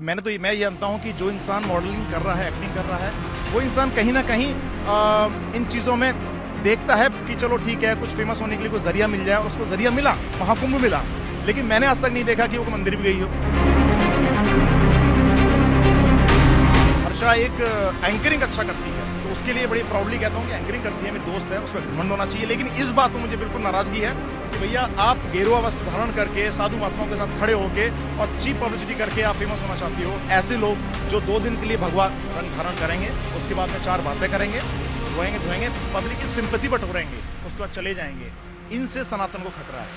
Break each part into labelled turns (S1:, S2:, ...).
S1: मैं ये जानता हूँ कि जो इंसान मॉडलिंग कर रहा है, एक्टिंग कर रहा है, वो इंसान कहीं ना कहीं इन चीज़ों में देखता है कि चलो ठीक है, कुछ फेमस होने के लिए कोई जरिया मिल जाए, और उसको जरिया मिला, महाकुंभ मिला। लेकिन मैंने आज तक नहीं देखा कि वो मंदिर भी गई हो। हर्षा एक एंकरिंग अच्छा करती है, तो उसके लिए बड़ी प्राउडली कहता हूँ कि एंकरिंग करती है, मेरी दोस्त है, उस पर घमंड होना चाहिए। लेकिन इस बात पर मुझे बिल्कुल नाराजगी है कि भैया आप गेरुआ वस्त्र धारण करके साधु महात्माओं के साथ खड़े होके और चीप पब्लिसिटी करके आप फेमस होना चाहती हो। ऐसे लोग जो 2 दिन के लिए भगवा रंग धारण करेंगे, उसके बाद में 4 बातें करेंगे, धोएंगे, पब्लिक की सिंपैथी बटोरेंगे, उसके बाद चले जाएंगे, इनसे सनातन को खतरा है।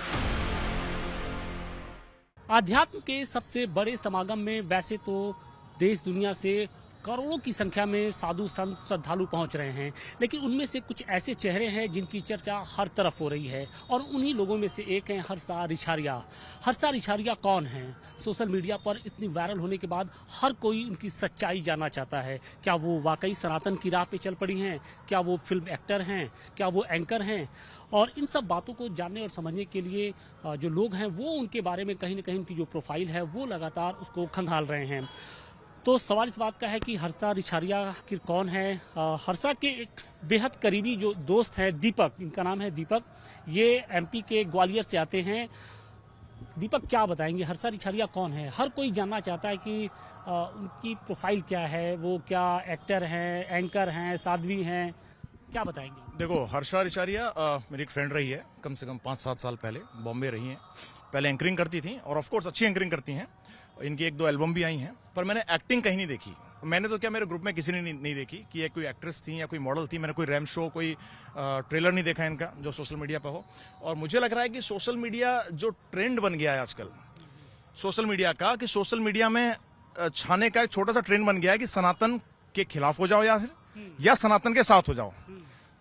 S2: आध्यात्म के सबसे बड़े समागम में वैसे तो देश दुनिया से करोड़ों की संख्या में साधु संत श्रद्धालु पहुंच रहे हैं, लेकिन उनमें से कुछ ऐसे चेहरे हैं जिनकी चर्चा हर तरफ हो रही है, और उन्हीं लोगों में से एक हैं हर्षा रिछारिया। हर्षा रिछारिया कौन हैं? सोशल मीडिया पर इतनी वायरल होने के बाद हर कोई उनकी सच्चाई जानना चाहता है। क्या वो वाकई सनातन की राह पे चल पड़ी हैं? क्या वो फिल्म एक्टर हैं? क्या वो एंकर हैं? और इन सब बातों को जानने और समझने के लिए जो लोग हैं वो उनके बारे में कहीं ना कहीं उनकी जो प्रोफाइल है वो लगातार उसको खंगाल रहे हैं। तो सवाल इस बात का है कि हर्षा रिछारिया की कौन है। हर्षा के एक बेहद करीबी जो दोस्त है दीपक, इनका नाम है दीपक, ये एमपी के ग्वालियर से आते हैं। दीपक क्या बताएंगे, हर्षा रिछारिया कौन है? हर कोई जानना चाहता है कि उनकी प्रोफाइल क्या है, वो क्या एक्टर हैं, एंकर हैं, साध्वी हैं, क्या बताएंगे?
S1: देखो, हर्षा रिछारिया मेरी एक फ्रेंड रही है, कम से कम 5-7 साल पहले बॉम्बे रही हैं। पहले एंकरिंग करती थी, और ऑफ कोर्स अच्छी एंकरिंग करती हैं। इनकी 1-2 एल्बम भी आई हैं, पर मैंने एक्टिंग कहीं नहीं देखी। मैंने तो क्या, मेरे ग्रुप में किसी ने नहीं देखी कि ये कोई एक्ट्रेस थी या कोई मॉडल थी। मैंने कोई रैम शो, कोई ट्रेलर नहीं देखा इनका जो सोशल मीडिया पे हो। और मुझे लग रहा है कि सोशल मीडिया जो ट्रेंड बन गया है आजकल सोशल मीडिया का, कि सोशल मीडिया में छाने का एक छोटा सा ट्रेंड बन गया है कि सनातन के खिलाफ हो जाओ या सनातन के साथ हो जाओ।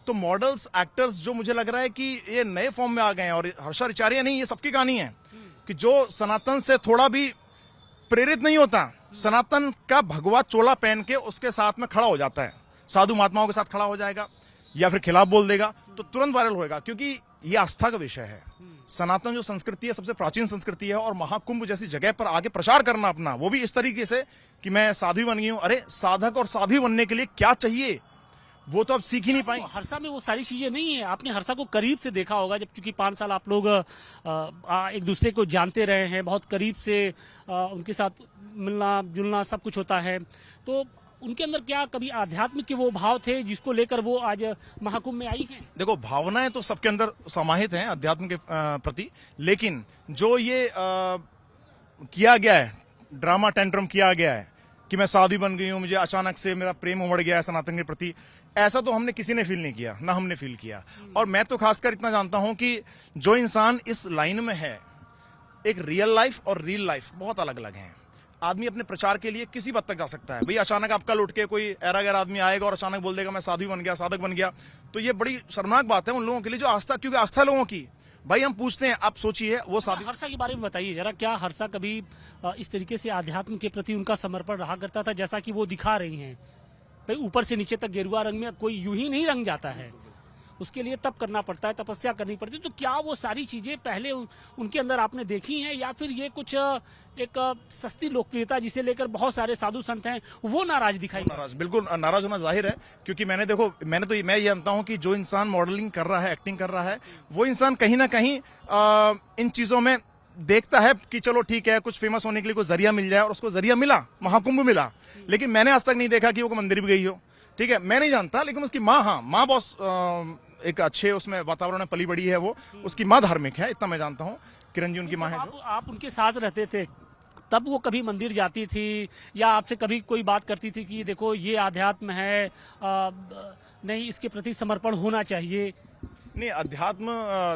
S1: तो मॉडल्स, एक्टर्स जो मुझे लग रहा है कि ये नए फॉर्म में आ गए हैं, और हर्षा रिछारिया नहीं, ये सबकी कहानी है कि जो सनातन से थोड़ा भी प्रेरित नहीं होता, सनातन का भगवा चोला पहन के उसके साथ में खड़ा हो जाता है, साधु महात्माओं के साथ खड़ा हो जाएगा या फिर खिलाफ बोल देगा, तो तुरंत वायरल होएगा। क्योंकि ये आस्था का विषय है। सनातन जो संस्कृति है सबसे प्राचीन संस्कृति है, और महाकुंभ जैसी जगह पर आगे प्रचार करना अपना, वो भी इस तरीके से कि मैं साध्वी बन गई हूं। अरे साधक और साध्वी बनने के लिए क्या चाहिए, वो तो अब सीख ही नहीं पाई।
S2: हर्षा में वो सारी चीजें नहीं है। आपने हर्षा को करीब से देखा होगा, जब चूंकि 5 साल आप लोग एक दूसरे को जानते रहे हैं, बहुत करीब से उनके साथ मिलना जुलना सब कुछ होता है। तो उनके अंदर क्या कभी आध्यात्म के वो भाव थे जिसको लेकर वो आज महाकुंभ में आई हैं?
S1: देखो, भावनाएं तो सबके अंदर समाहित हैं अध्यात्म के प्रति, लेकिन जो ये किया गया है, ड्रामा टेंट्रम किया गया है कि मैं साध्वी बन गई हूं, मुझे अचानक से मेरा प्रेम उमड़ गया है सनातन के प्रति, ऐसा तो हमने किसी ने फील नहीं किया, ना हमने फील किया। और मैं तो खासकर इतना जानता हूं कि जो इंसान इस लाइन में है, एक रियल लाइफ और रियल लाइफ बहुत अलग अलग हैं। आदमी अपने प्रचार के लिए किसी हद तक जा सकता है। भाई अचानक आप कल उठ के कोई ऐरा गैर आदमी आएगा और अचानक बोल देगा मैं साध्वी बन गया, साधक बन गया, तो ये बड़ी शर्मनाक बात है उन लोगों के लिए जो आस्था, क्योंकि आस्था लोगों की, भाई हम पूछते हैं, आप सोचिए वो साध्वी।
S2: हर्षा के बारे में बताइए जरा, क्या हर्षा कभी इस तरीके से आध्यात्म के प्रति उनका समर्पण रहा करता था जैसा कि वो दिखा रही हैं? भाई ऊपर से नीचे तक गेरुआ रंग में कोई यूं ही नहीं रंग जाता है, उसके लिए तप करना पड़ता है, तपस्या करनी पड़ती है। तो क्या वो सारी चीजें पहले उनके अंदर आपने देखी हैं, या फिर ये कुछ एक सस्ती लोकप्रियता जिसे लेकर बहुत सारे साधु संत हैं वो नाराज दिखाई?
S1: नाराज, बिल्कुल नाराज होना जाहिर है, क्योंकि मैं ये जानता हूं कि जो इंसान मॉडलिंग कर रहा है, एक्टिंग कर रहा है, वो इंसान कहीं ना कहीं इन चीजों में देखता है कि चलो ठीक है, कुछ फेमस होने के लिए कोई जरिया मिल जाए, और उसको जरिया मिला, महाकुंभ मिला। लेकिन मैंने आज तक नहीं देखा कि वो मंदिर भी गई हो। ठीक है, मैं नहीं जानता, लेकिन उसकी माँ, हाँ, माँ बहुत एक अच्छे उसमें वातावरण में पली बड़ी है, वो उसकी माँ धार्मिक है, इतना मैं जानता हूँ। किरण जी उनकी माँ है।
S2: आप उनके साथ रहते थे, तब वो कभी मंदिर जाती थी या आपसे कभी कोई बात करती थी कि देखो ये आध्यात्म है, नहीं इसके प्रति समर्पण होना चाहिए?
S1: नहीं, अध्यात्म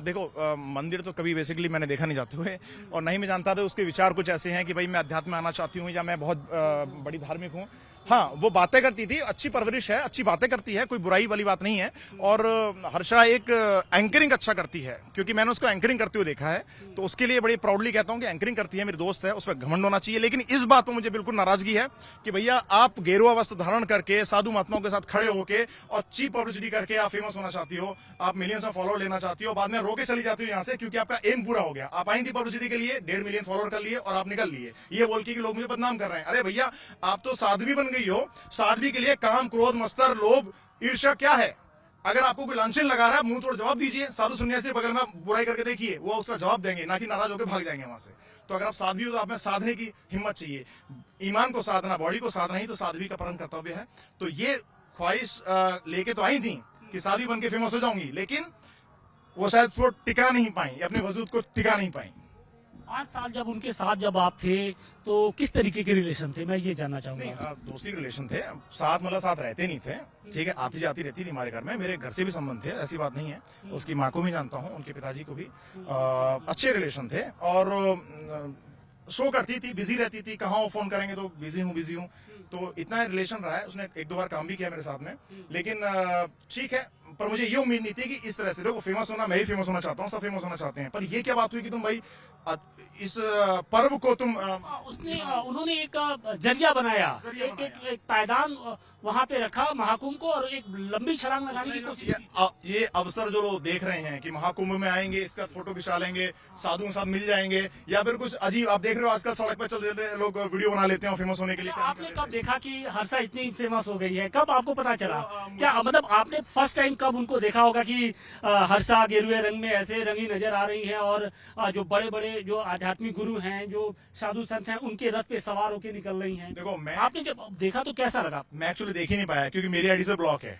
S1: देखो, मंदिर तो कभी बेसिकली मैंने देखा नहीं जाते हुए, और नहीं मैं जानता था उसके विचार कुछ ऐसे हैं कि भाई मैं अध्यात्म में आना चाहती हूँ या मैं बहुत बड़ी धार्मिक हूँ। हाँ, वो बातें करती थी, अच्छी परवरिश है, अच्छी बातें करती है, कोई बुराई वाली बात नहीं है। और हर्षा एक एंकरिंग अच्छा करती है, क्योंकि मैंने उसको एंकरिंग करते हुए देखा है, तो उसके लिए बड़ी प्राउडली कहता हूँ कि एंकरिंग करती है, मेरी दोस्त है, उस पर घमंड होना चाहिए। लेकिन इस बात पर मुझे बिल्कुल नाराजगी है कि भैया आप गेरुआ वस्त्र धारण करके साधु महात्माओं के साथ खड़े होके और चीप पब्लिसिटी करके आप फेमस होना चाहती हो, आप मिलियंस में फॉलोअर लेना चाहती हो, बाद में रोके चली जाती हो यहाँ से, क्योंकि आपका एम पूरा हो गया। आप आई थी पब्लिसिटी के लिए, 1.5 मिलियन फॉलोअर कर लिए और आप निकल लिए, ये बोल के कि लोग मुझे बदनाम कर रहे हैं। अरे भैया, आप तो साध्वी बन गई हो। साध्वी के लिए काम, क्रोध, मत्सर, लोभ, ईर्ष्या क्या है? अगर आपको कोई लांछन लगा रहा है, मुंह तोड़ जवाब दीजिए। साधु सन्यासी बगल में बुराई करके देखिए, वो उसका जवाब देंगे, ना कि नाराज होकर भाग जाएंगे वहां से। तो अगर आप साध्वी हो तो आप में साधने की हिम्मत चाहिए, ईमान को साधना, बॉडी को साधना ही तो साध्वी का परम कर्तव्य है। तो ये ख्वाहिश लेके तो आई थी कि साध्वी बन के फेमस हो जाऊंगी, लेकिन वो शायद वो टिका नहीं पाई, अपने वजूद को टिका नहीं पाई।
S2: 5 साल जब उनके साथ जब आप थे तो किस तरीके के रिलेशन थे, मैं ये जानना
S1: नहीं,
S2: चाहूंगा।
S1: दोस्ती के रिलेशन थे, साथ मतलब साथ रहते नहीं थे, ठीक है, आती जाती रहती थी हमारे घर में। मेरे घर से भी संबंध थे, ऐसी बात नहीं है। उसकी माँ को भी जानता हूँ, उनके पिताजी को भी। अच्छे रिलेशन थे और शो करती थी, बिजी रहती थी, कहाँ वो फोन करेंगे तो बिजी हूँ। तो इतना रिलेशन रहा है। उसने 1-2 बार काम भी किया मेरे साथ में, लेकिन ठीक है। पर मुझे ये उम्मीद नहीं थी कि इस तरह से, देखो फेमस होना, मैं भी फेमस होना चाहता हूँ, सब फेमस होना चाहते हैं, पर ये क्या बात हुई कि तुम भाई इस पर्व को तुम
S2: उन्होंने एक जरिया बनाया, एक पायदान वहां पे रखा महाकुंभ को, और एक लंबी छलांग लगाने की कोशिश की।
S1: ये अवसर जो लोग देख रहे हैं कि महाकुंभ में आएंगे, इसका फोटो खिंचा लेंगे, साधुओं के साथ मिल जाएंगे, या फिर कुछ अजीब, आप देख रहे हो आजकल सड़क पर चल देते लोग वीडियो बना लेते हैं फेमस होने के लिए।
S2: आपने कब देखा कि हर्षा इतनी फेमस हो गई है? कब आपको पता चला? क्या मतलब आपने फर्स्ट टाइम कब उनको देखा होगा कि हर्षा गेरुए रंग में ऐसे रंगी नजर आ रही है, और जो बड़े बड़े जो आध्यात्मिक गुरु हैं, जो साधु संत हैं, उनके रथ पे सवार होकर निकल रही हैं?
S1: देखो,
S2: आपने जब देखा तो कैसा लगा?
S1: मैं एक्चुअली देख ही नहीं पाया, क्योंकि मेरी आईडी से ब्लॉक है।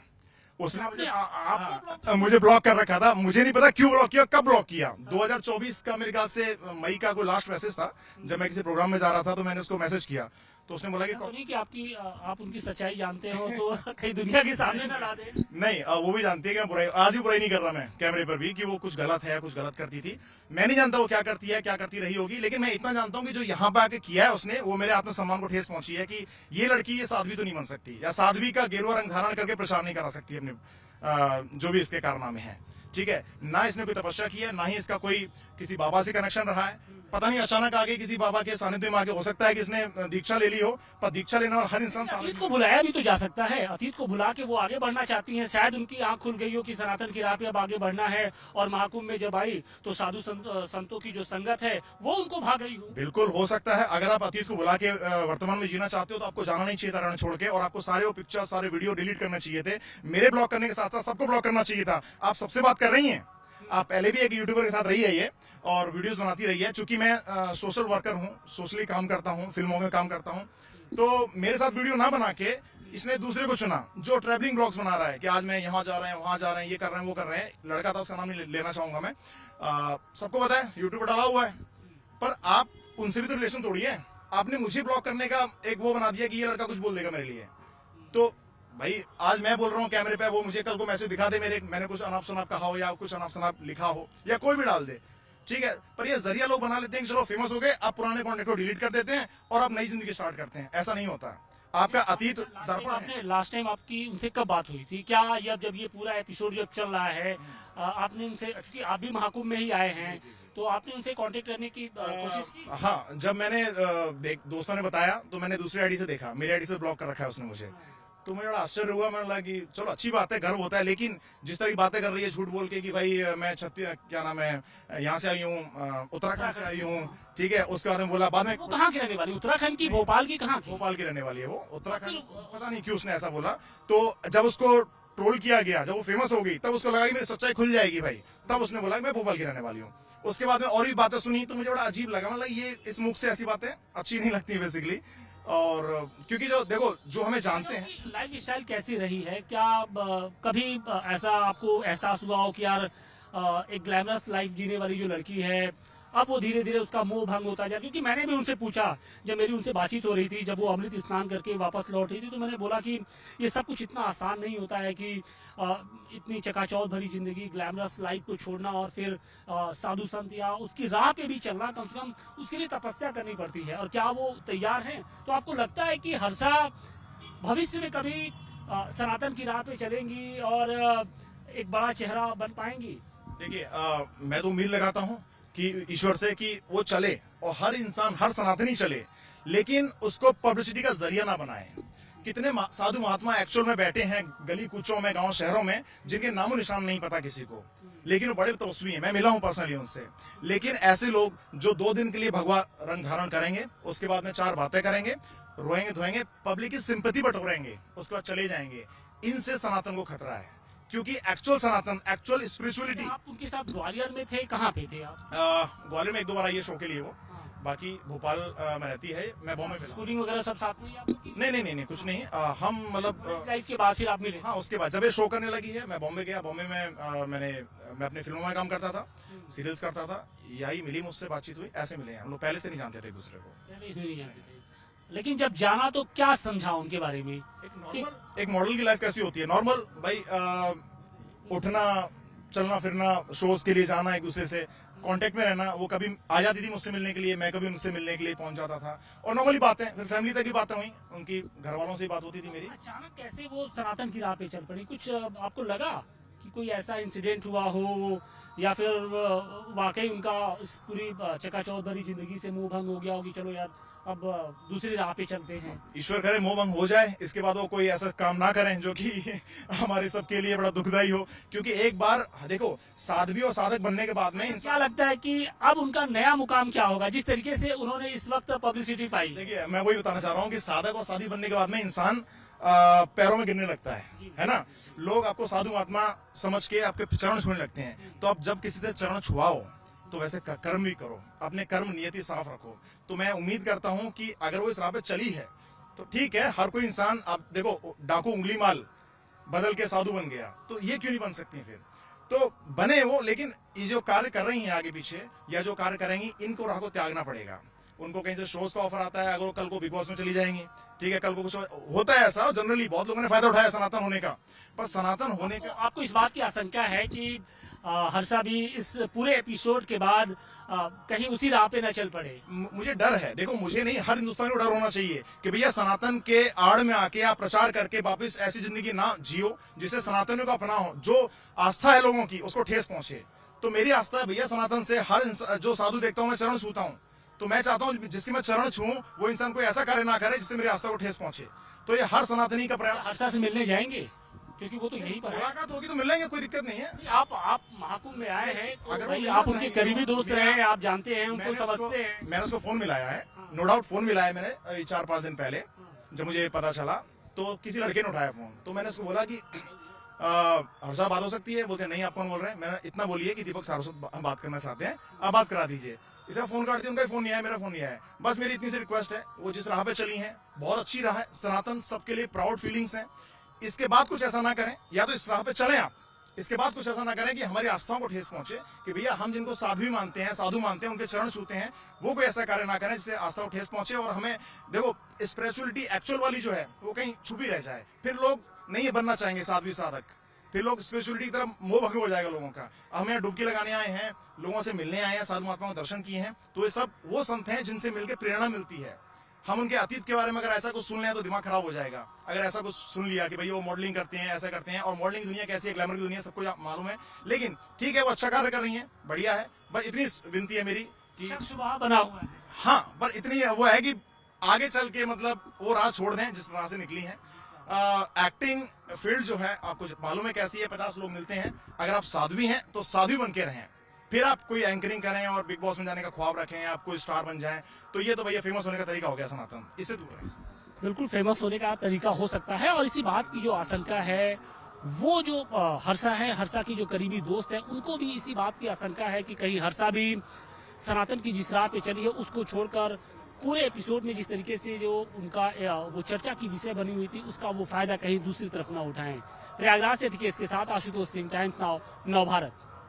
S1: उसने मुझे ब्लॉक कर रखा था। मुझे नहीं पता क्यों ब्लॉक किया, कब ब्लॉक किया। 2024 का मेरे ख्याल से मई का कोई लास्ट मैसेज था, जब मैं किसी प्रोग्राम में जा रहा था, तो मैंने उसको मैसेज किया, तो उसने बोला कि
S2: आप उनकी सच्चाई जानते हो तो कहीं दुनिया के सामने ना ला दे।
S1: नहीं, वो भी जानती है कि मैं बुराई, आज भी बुराई नहीं कर रहा मैं कैमरे पर भी, कि वो कुछ गलत है, कुछ गलत करती थी। मैं नहीं जानता वो क्या करती है, क्या करती रही होगी, लेकिन मैं इतना जानता हूँ कि जो यहाँ पे आके किया है उसने, वो मेरे आत्मसम्मान को ठेस पहुंची है कि ये लड़की, ये साध्वी तो नहीं बन सकती, या साध्वी का गेरुआ रंग धारण करके प्रचार नहीं करा सकती अपने जो भी इसके कारनामे हैं। ठीक है, ना इसने कोई तपस्या की है, ना ही इसका कोई किसी बाबा से कनेक्शन रहा है। पता नहीं अचानक आगे किसी बाबा के सानिध्य में आगे, हो सकता है कि इसने दीक्षा ले ली हो, पर दीक्षा लेना हर इंसान
S2: अतीत को भुलाया भी तो जा सकता है। अतीत को भुला के वो आगे बढ़ना चाहती हैं। शायद उनकी आंख खुल गई हो कि सनातन की राह पे अब आगे बढ़ना है, और महाकुंभ में जब आई तो साधु संतों की जो संगत है वो उनको भाग गई हो।
S1: बिल्कुल हो सकता है। अगर आप अतीत को भुला के वर्तमान में जीना चाहते हो, तो आपको जाना नहीं चाहिए था रण छोड़ के, और आपको सारे वो पिक्चर, सारे वीडियो डिलीट करना चाहिए थे। मेरे ब्लॉक करने के साथ साथ सबको ब्लॉक करना चाहिए था। आप सबसे बात कर रही हैं, आप पहले भी एक यूट्यूबर के साथ रही है ये, और वीडियोस बनाती रही है। चूंकि मैं सोशल वर्कर हूँ, सोशली काम करता हूँ, फिल्मों में काम करता हूँ, तो मेरे साथ वीडियो ना बना के इसने दूसरे को चुना, जो ट्रैवलिंग ब्लॉग्स बना रहा है कि आज मैं यहाँ जा रहे हैं, वहां जा रहे हैं, ये कर रहे हैं, वो कर रहे हैं। लड़का था, उसका नाम नहीं लेना चाहूंगा मैं। सबको पता है, यूट्यूब पर डाला हुआ है। पर आप उनसे भी तो रिलेशन तोड़िए। आपने मुझे ब्लॉक करने का एक वो बना दिया कि ये लड़का कुछ बोल देगा मेरे लिए। तो भाई, आज मैं बोल रहा हूँ कैमरे पे, वो मुझे कल को मैसेज दिखा दे, मैंने कुछ अनाप शनाप कहा हो, या कुछ अनाप शनाप लिखा हो, या कोई भी डाल दे, ठीक है। पर ये जरिया लोग बना लेते हैं कि चलो फेमस हो गए, आप पुराने कॉन्टेक्ट को डिलीट कर देते हैं और आप नई जिंदगी स्टार्ट करते हैं। ऐसा नहीं होता। आपका अतीत दर्पण है।
S2: लास्ट टाइम आपकी उनसे कब बात हुई थी? क्या जब ये पूरा एपिसोड जब चल रहा है, आपने उनसे, क्योंकि आप भी महाकुंभ में ही आए हैं, तो आपने उनसे कांटेक्ट करने की कोशिश की?
S1: हाँ, जब मैंने दोस्तों ने बताया तो मैंने दूसरी आईडी से देखा, मेरी आईडी से ब्लॉक कर रखा है उसने मुझे। तो मुझे बड़ा आश्चर्य हुआ। मैंने लगा कि चलो अच्छी बात है, गर्व होता है, लेकिन जिस तरह की बातें कर रही है झूठ बोल के कि भाई मैं क्या नाम है, यहाँ से आई हूँ, उत्तराखंड से आई हूँ, ठीक है। उसके बाद में बोला, बाद में
S2: वो कहाँ की रहने वाली? उत्तराखंड की, भोपाल की, कहाँ की?
S1: भोपाल की रहने वाली है वो। उत्तराखंड, पता नहीं क्यों उसने ऐसा बोला। तो जब उसको ट्रोल किया गया, जब वो फेमस हो गई, तब उसको लगा कि मेरी सच्चाई खुल जाएगी भाई, तब उसने बोला कि मैं भोपाल की रहने वाली हूँ। उसके बाद में और भी बातें सुनी तो मुझे बड़ा अजीब लगा। मतलब ये इस मुख से ऐसी बातें अच्छी नहीं लगती बेसिकली। और क्योंकि जो देखो, जो हमें जानते हैं,
S2: लाइफ स्टाइल कैसी रही है, क्या कभी ऐसा आपको एहसास हुआ हो कि यार एक ग्लैमरस लाइफ जीने वाली जो लड़की है, अब वो धीरे धीरे उसका मोह भंग होता जाए? क्योंकि मैंने भी उनसे पूछा, जब मेरी उनसे बातचीत हो रही थी, जब वो अमृत स्नान करके वापस लौट रही थी, तो मैंने बोला कि ये सब कुछ इतना आसान नहीं होता है कि इतनी चकाचौंध भरी जिंदगी, ग्लैमरस लाइफ को छोड़ना और फिर साधु संत या उसकी राह पे भी चलना, कम से कम उसके लिए तपस्या करनी पड़ती है। और क्या वो तैयार हैं? तो आपको लगता है कि हर्षा भविष्य में कभी सनातन की राह पे चलेंगी और एक बड़ा चेहरा बन पाएंगी?
S1: देखिए, मैं तो उम्मीद लगाता हूँ कि ईश्वर से कि वो चले, और हर इंसान, हर सनातनी चले, लेकिन उसको पब्लिसिटी का जरिया ना बनाए। कितने साधु महात्मा एक्चुअल में बैठे हैं गली कूचों में, गांव शहरों में, जिनके नामो निशान नहीं पता किसी को, लेकिन वो बड़े तपस्वी हैं। मैं मिला हूं पर्सनली उनसे। लेकिन ऐसे लोग जो 2 दिन के लिए भगवा रंग धारण करेंगे, उसके बाद में 4 बातें करेंगे, रोएंगे धोएंगे, पब्लिक की सिंपैथी बटोरेंगे, उसके बाद चले जाएंगे, इनसे सनातन को खतरा है। क्योंकि एक्चुअल सनातन, एक्चुअल स्पिरिचुअलिटी।
S2: आप उनके साथ ग्वालियर में थे, कहाँ पे थे आप?
S1: ग्वालियर में 1-2 बार आई है शो के लिए वो, बाकी भोपाल में रहती है, मैं बॉम्बे में।
S2: स्कूलिंग वगैरह सब साथ में ही आपको की?
S1: नहीं कुछ नहीं। हम मतलब
S2: लाइफ के बाद फिर आप मिले?
S1: हाँ, उसके बाद जब ये शो करने लगी है, मैं बॉम्बे गया। बॉम्बे में मैं अपनी फिल्मों में काम करता था, सीरियल्स करता था, यही मिली मुझसे, बातचीत हुई, ऐसे मिले हैं हम लोग। पहले से नहीं जानते थे एक दूसरे को।
S2: पहले से नहीं जानते थे। लेकिन जब जाना तो क्या समझा उनके बारे में?
S1: एक मॉडल की लाइफ कैसी होती है? नॉर्मल भाई, उठना, चलना फिरना, शोज के लिए जाना, एक दूसरे से कांटेक्ट में रहना। वो कभी आ जाती थी मुझसे मिलने के लिए, मैं कभी उनसे मिलने के लिए पहुंच जाता था, और नॉर्मली बातें, फिर फैमिली तक की बातें हुई, उनकी घर वालों से ही बात होती थी मेरी।
S2: अचानक कैसे वो सनातन की राह पे चल पड़ी? कुछ आपको लगा कि कोई ऐसा इंसिडेंट हुआ हो, या फिर वाकई उनका इस पूरी चकाचौंध भरी जिंदगी से मोह भंग हो गया हो कि चलो यार अब दूसरी राह पे चलते हैं?
S1: ईश्वर करे मोह भंग हो जाए, इसके बाद वो कोई ऐसा काम ना करें जो कि हमारे सबके लिए बड़ा दुखदाई हो। क्योंकि एक बार देखो, साध्वी और साधक बनने के बाद में
S2: क्या लगता है कि अब उनका नया मुकाम क्या होगा, जिस तरीके से उन्होंने इस वक्त पब्लिसिटी पाई?
S1: देखिए, मैं वही बताना चाह रहा हूँ कि साधक और साध्वी बनने के बाद में इंसान पैरों में गिरने लगता है ना। लोग आपको साधु महात्मा समझ के आपके चरण छूने लगते हैं। तो आप जब किसी से चरण छुआओ तो वैसे कर्म भी करो, अपने कर्म नियति साफ रखो। तो मैं उम्मीद करता हूं कि अगर वो इस राह पे चली है तो ठीक है। हर कोई इंसान, आप देखो, डाकू उंगली माल बदल के साधु बन गया, तो ये क्यों नहीं बन सकती? फिर तो बने वो। लेकिन ये जो कार्य कर रही हैं आगे पीछे, या जो कार्य करेंगी, इनको राह को त्यागना पड़ेगा। उनको कहीं से शोज का ऑफर आता है, अगर वो कल को बिग बॉस में चली जाएंगी, ठीक है, कल को कुछ होता है ऐसा, जनरली बहुत लोगों ने फायदा उठाया सनातन होने का, पर सनातन होने का।
S2: आपको इस बात की आशंका है कि हर्षा भी इस पूरे एपिसोड के बाद कहीं उसी राह पे न चल पड़े?
S1: मुझे डर है। देखो, मुझे नहीं, हर हिंदुस्तानी को डर होना चाहिए कि भैया सनातन के आड़ में आके आप प्रचार करके वापस ऐसी जिंदगी ना जियो जिससे सनातनियों का अपना हो, जो आस्था है लोगों की उसको ठेस पहुंचे। तो मेरी आस्था है भैया सनातन से, हर जो साधु देखता हूँ मैं चरण छूता हूँ। तो मैं चाहता हूँ जिसकी मैं चरण छूऊं वो इंसान कोई ऐसा कार्य ना करे जिससे मेरी आस्था को ठेस पहुंचे। तो ये हर सनातनी का प्रयास।
S2: हर्षा से मिलने जाएंगे क्योंकि वो तो यहीं पर है।
S1: मुलाकात होगी तो मिल लेंगे, कोई दिक्कत नहीं है।
S2: आप महाकुंभ में आए हैं तो
S1: अगर
S2: भाई
S1: वो
S2: आप
S1: मिलना
S2: उनके
S1: चाहेंगे,
S2: करीबी दोस्त रहे हैं, आप जानते हैं, उनको समझते हैं।
S1: मैंने उसको फोन मिलाया है, नो डाउट फोन मिलाया मैंने 4-5 दिन पहले, जब मुझे पता चला। तो किसी लड़के ने उठाया फोन, तो मैंने उसको बोला कि हर्षा बात हो सकती है? बोलते नहीं, आप कौन बोल रहे हैं? मैंने इतना बोलिए कि दीपक सारस्वत हम बात करना चाहते हैं, आप बात करा दीजिए। इसे फोन काट दिया, उनका फोन नहीं आया, मेरा फोन नहीं आया। बस मेरी इतनी सी रिक्वेस्ट है, वो जिस राह पे चली हैं बहुत अच्छी राह है, सनातन सबके लिए प्राउड फीलिंग्स हैं। इसके बाद कुछ ऐसा ना करें, या तो इस राह पे चलें आप, इसके बाद कुछ ऐसा ना करें कि हमारी आस्थाओं को ठेस पहुंचे, कि भैया हम जिनको साध्वी मानते हैं, साधु मानते हैं, उनके चरण छूते हैं, वो कोई ऐसा कार्य ना करें जिससे आस्था को ठेस पहुंचे। और हमें देखो, स्पिरिचुअलिटी एक्चुअल वाली जो है वो कहीं छुपी रह जाए, फिर लोग नहीं बनना चाहेंगे साध्वी साधक, फिर लोग स्पिरिचुअलिटी की तरफ मोह भंग हो जाएगा लोगों का। हम यहाँ डुबकी लगाने आए हैं, लोगों से मिलने आए हैं, साधु महात्माओं के दर्शन किए हैं, तो ये सब वो संत हैं जिनसे मिलकर प्रेरणा मिलती है। हम उनके अतीत के बारे में अगर ऐसा कुछ सुन लें तो दिमाग खराब हो जाएगा। अगर ऐसा कुछ सुन लिया कि भाई वो मॉडलिंग करते हैं, ऐसा करते हैं, और मॉडलिंग की दुनिया कैसी है, ग्लैमर की दुनिया सबको मालूम है। लेकिन ठीक है, वो अच्छा कार्य कर रही हैं, बढ़िया है। बस इतनी विनती है मेरी कि
S2: शुभ बना हुआ है।
S1: हाँ, पर इतनी वो है कि आगे चल के मतलब वो राह छोड़ दें जिस राह से निकली है। एक्टिंग फील्ड जो है आपको मालूम है कैसी है, 50 लोग मिलते हैं। अगर आप साध्वी हैं तो साध्वी बन के रहें, फिर आप कोई एंकरिंग करें और बिग बॉस में जाने का ख्वाब रखें, आप कोई स्टार बन जाएं, तो ये तो भैया फेमस होने का तरीका हो गया सनातन, इससे दूर है।
S2: बिल्कुल फेमस होने का तरीका हो सकता है। और इसी बात की जो आशंका है, वो जो हर्षा है, हर्षा की जो करीबी दोस्त है, उनको भी इसी बात की आशंका है कि कहीं हर्षा भी सनातन की जिस राह पे चली है उसको छोड़कर पूरे एपिसोड में जिस तरीके से जो उनका वो चर्चा की विषय बनी हुई थी उसका वो फायदा कहीं दूसरी तरफ ना उठाएं। प्रयागराज से टिकेश के साथ आशुतोष सिंह, टाइम्स नाउ, नव भारत।